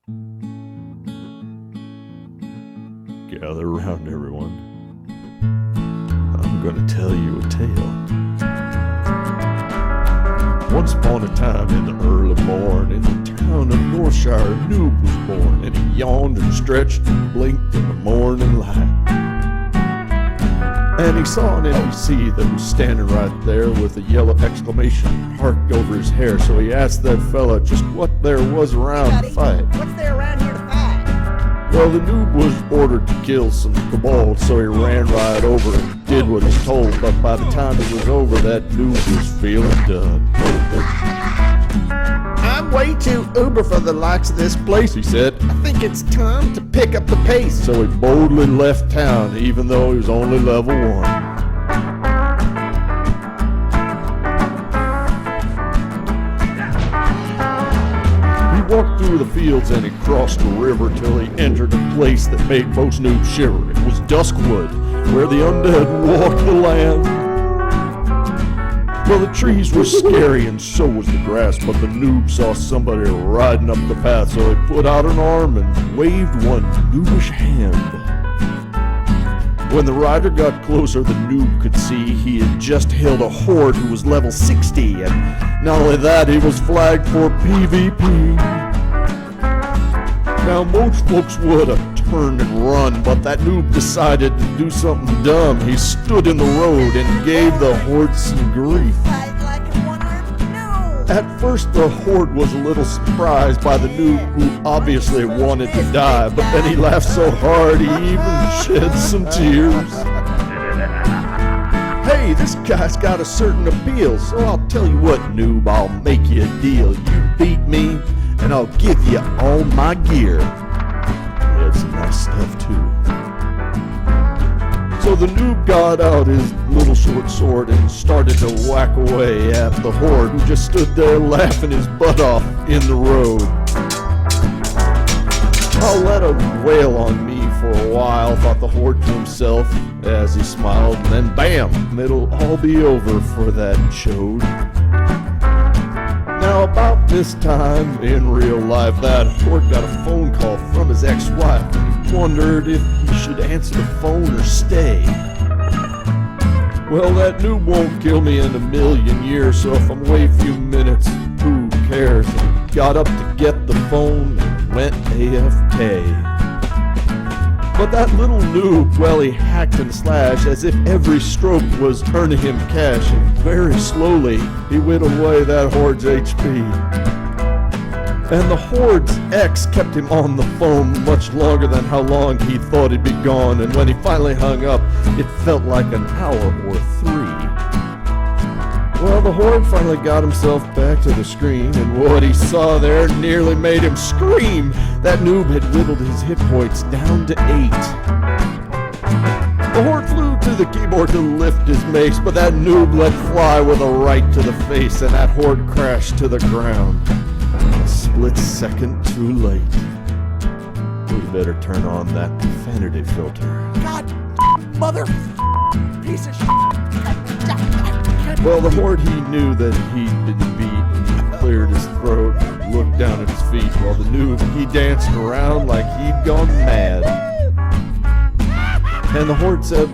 Gather around, everyone. I'm gonna tell you a tale. Once upon a time in the early morn, in the town of Northshire, Noob was born, and he yawned and stretched and blinked in the morning light. And he saw an NPC that was standing right there with a yellow exclamation mark over his hair, so he asked that fella just what there was around to fight. What's there around here to fight? Well, the Noob was ordered to kill some kobolds, so he ran right over and did what he's told, but by the time it was over, that Noob was feeling done. I'm way too uber for the likes of this place, He said, I think it's time to pick up the pace. so he boldly left town, even though he was only level 1. He walked through the fields and he crossed the river till he entered a place that made most noobs shiver. It was Duskwood, where the undead walked the land. Well, the trees were scary and so was the grass, but the noob saw somebody riding up the path, so he put out an arm and waved one noobish hand. When the rider got closer, the noob could see he had just hailed a horde who was level 60, and not only that, he was flagged for PvP. Now, most folks would have turned and run, but that noob decided to do something dumb. He stood in the road and gave the horde some grief. Fight like a one-armed gnome. At first, the horde was a little surprised by the noob, who obviously wanted to die, but then he laughed so hard he even shed some tears. Hey, this guy's got a certain appeal, so I'll tell you what, noob, I'll make you a deal. You beat me, and I'll give you all my gear. He had some nice stuff, too. So the noob got out his little short sword and started to whack away at the horde, who just stood there laughing his butt off in the road. I'll let him wail on me for a while, thought the horde to himself as he smiled, and then bam, it'll all be over for that chode. Now, about this time in real life, that horde got a phone call from his ex-wife, and he wondered if he should answer the phone or stay. Well, that noob won't kill me in a million years, so if I'm away a few minutes, who cares? He got up to get the phone and went AFK. But that little noob, well, he hacked and slashed as if every stroke was earning him cash, and very slowly he whittled away that horde's HP. And the horde's ex kept him on the phone much longer than how long he thought he'd be gone, and when he finally hung up, it felt like an hour or 3. Well, the horde finally got himself back to the screen, and what he saw there nearly made him scream. That noob had whittled his hit points down to 8. The horde flew to the keyboard to lift his mace, but that noob let fly with a right to the face, and that horde crashed to the ground. A split second too late. We better turn on that profanity filter. God, mother, piece of shit. Well, the horde, he knew that he'd been beaten. He cleared his throat, looked down at his feet, while the noob, he danced around like he'd gone mad. And the horde said,